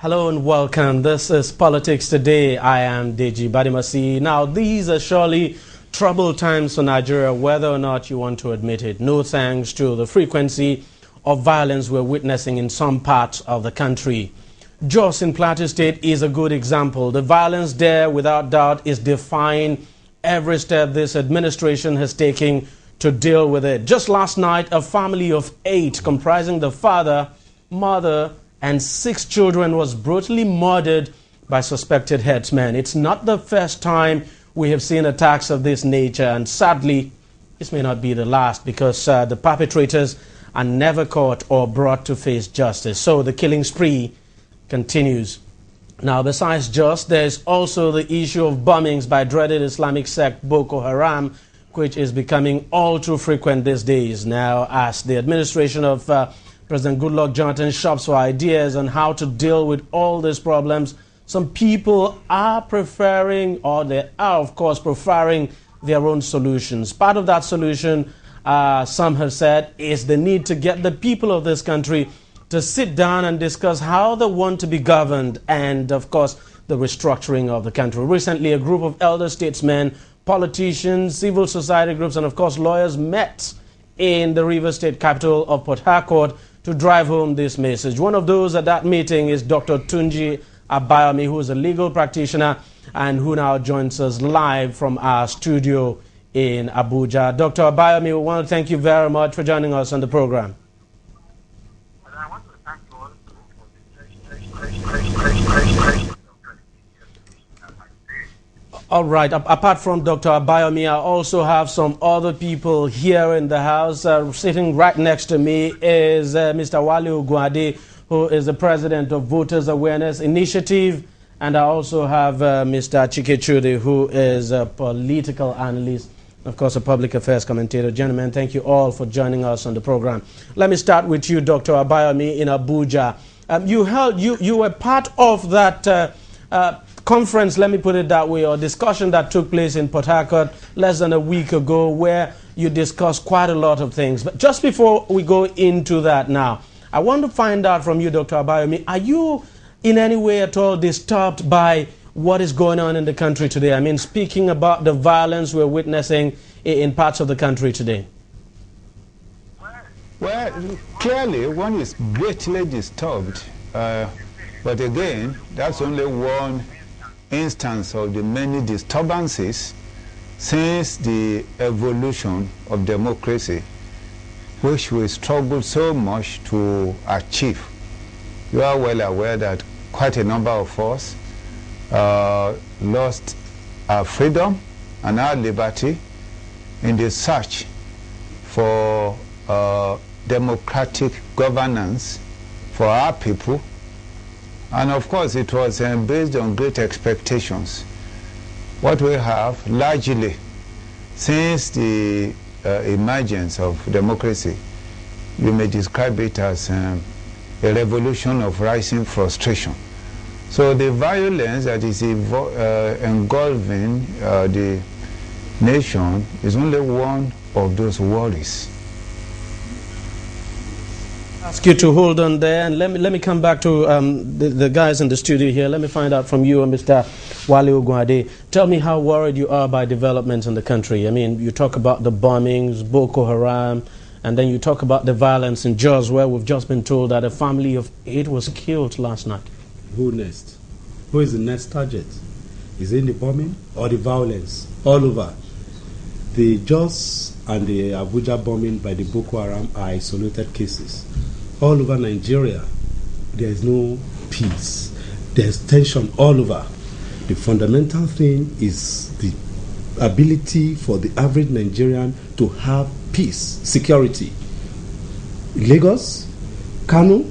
Hello and welcome. This is Politics Today. I am Deji Badimasi. Now, these are surely troubled times for Nigeria, whether or not you want to admit it. No thanks to the frequency of violence we're witnessing in some parts of the country. Jos in Plateau State is a good example. The violence there, without doubt, is defying every step this administration has taken to deal with it. Just last night, a family of 8, comprising the father, mother, and 6 children, was brutally murdered by suspected headsmen. It's not the first time we have seen attacks of this nature, and sadly, this may not be the last, because the perpetrators are never caught or brought to face justice. So the killing spree continues. Now, besides Jos, there's also the issue of bombings by dreaded Islamic sect Boko Haram, which is becoming all too frequent these days. Now, as the administration of President Goodluck Jonathan shops for ideas on how to deal with all these problems, some people are preferring, or they are, of course, preferring their own solutions. Part of that solution, some have said, is the need to get the people of this country to sit down and discuss how they want to be governed and, of course, the restructuring of the country. Recently, a group of elder statesmen, politicians, civil society groups, and, of course, lawyers met in the Rivers State capital of Port Harcourt to drive home this message. One of those at that meeting is Dr. Tunji Abayomi, who is a legal practitioner and who now joins us live from our studio in Abuja. Dr. Abayomi, we want to thank you very much for joining us on the program. I want to thank you all for the All right. Apart from Dr. Abayomi, I also have some other people here in the house. Sitting right next to me is Mr. Wale Ogunade, who is the president of Voters Awareness Initiative. And I also have Mr. Chike Chude, who is a political analyst, of course, a public affairs commentator. Gentlemen, thank you all for joining us on the program. Let me start with you, Dr. Abayomi, in Abuja. You were part of that conference, let me put it that way, or discussion that took place in Port Harcourt less than a week ago, where you discussed quite a lot of things. But just before we go into that now, I want to find out from you, Dr. Abayomi, are you in any way at all disturbed by what is going on in the country today? I mean, speaking about the violence we're witnessing in parts of the country today. Well, clearly one is greatly disturbed. But again, that's only one instance of the many disturbances since the evolution of democracy, which we struggled so much to achieve. You are well aware that quite a number of us lost our freedom and our liberty in the search for democratic governance for our people. And of course, it was based on great expectations. What we have largely, since the emergence of democracy, you may describe it as a revolution of rising frustration. So the violence that is engulfing the nation is only one of those worries. Ask you to hold on there, and let me come back to the guys in the studio here. Let me find out from you, Mr. Wale Ogunade. Tell me how worried you are by developments in the country. I mean, you talk about the bombings, Boko Haram, and then you talk about the violence in Jos, where we've just been told that a family of 8 was killed last night. Who next? Who is the next target? Is it the bombing or the violence? All over. The Jos and the Abuja bombing by the Boko Haram are isolated cases. All over Nigeria, there is no peace. There's tension all over. The fundamental thing is the ability for the average Nigerian to have peace, security. Lagos, Kano,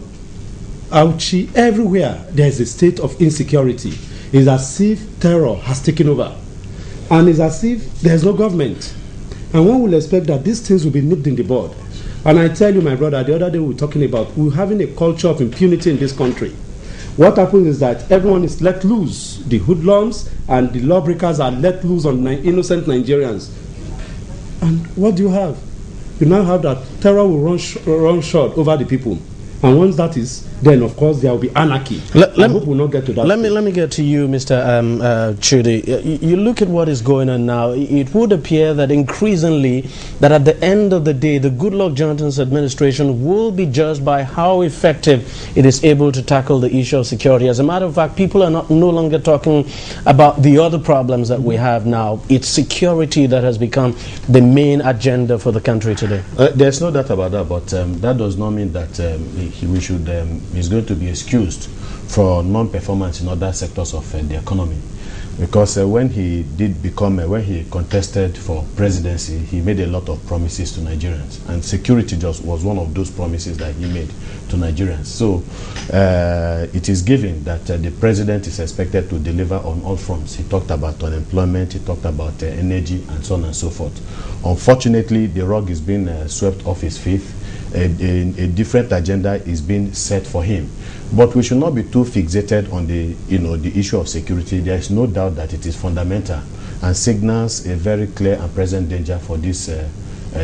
Auchi, everywhere there is a state of insecurity. It's as if terror has taken over. And it's as if there's no government. And one will expect that these things will be nipped in the bud. And I tell you, my brother, the other day we were talking about, we're having a culture of impunity in this country. What happens is that everyone is let loose. The hoodlums and the lawbreakers are let loose on innocent Nigerians. And what do you have? You now have that terror will run short over the people. And once that is, then of course there will be anarchy. I hope we'll not get to that. Let me get to you, Mr. Chudi. You look at what is going on now. It would appear that increasingly that at the end of the day, the Goodluck Jonathan's administration will be judged by how effective it is able to tackle the issue of security. As a matter of fact, people are no longer talking about the other problems that we have now. It's security that has become the main agenda for the country today. There's no doubt about that, but that does not mean that he's going to be excused for non-performance in other sectors of the economy. Because when he contested for presidency, he made a lot of promises to Nigerians, and security just was one of those promises that he made to Nigerians. So it is given that the president is expected to deliver on all fronts. He talked about unemployment, he talked about energy, and so on and so forth. Unfortunately, the rug is being swept off his feet. A different agenda is being set for him. But we should not be too fixated on the issue of security. There is no doubt that it is fundamental and signals a very clear and present danger for this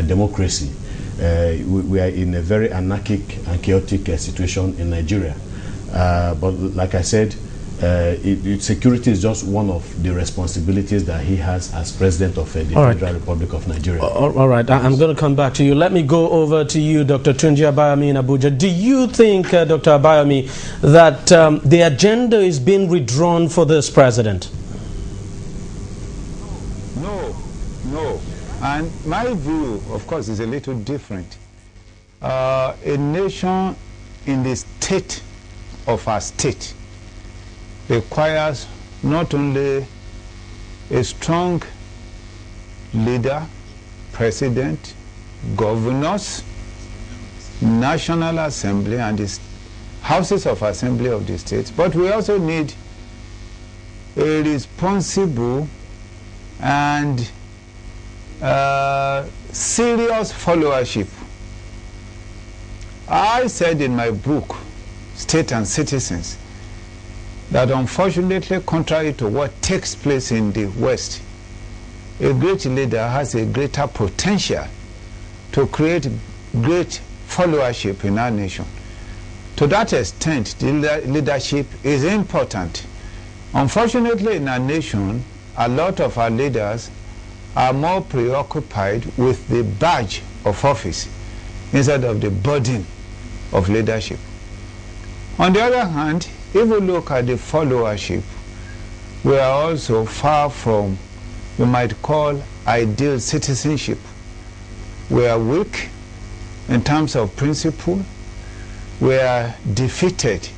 democracy. We are in a very anarchic and chaotic situation in Nigeria. But like I said, security is just one of the responsibilities that he has as president of the Federal Republic of Nigeria. All right, I'm going to come back to you. Let me go over to you, Dr. Tunji Abayomi in Abuja. Do you think, Dr. Abayomi, that the agenda is being withdrawn for this president? No. And my view, of course, is a little different. A nation in the state of our state requires not only a strong leader, president, governors, National Assembly and the houses of assembly of the states, but we also need a responsible and serious followership. I said in my book, State and Citizens, that unfortunately, contrary to what takes place in the West, a great leader has a greater potential to create great followership in our nation. To that extent, the leadership is important. Unfortunately, in our nation, a lot of our leaders are more preoccupied with the badge of office instead of the burden of leadership. On the other hand, if we look at the followership, we are also far from, you might call, ideal citizenship. We are weak in terms of principle. We are defeated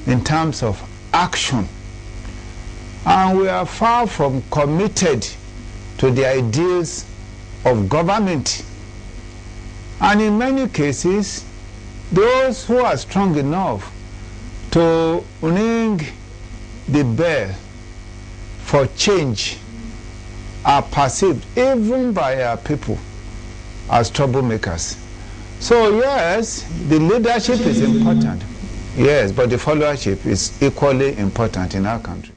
in terms of action. And we are far from committed to the ideals of government. And in many cases, those who are strong enough to ring the bell for change are perceived, even by our people, as troublemakers. So yes, the leadership is important. Yes, but the followership is equally important in our country.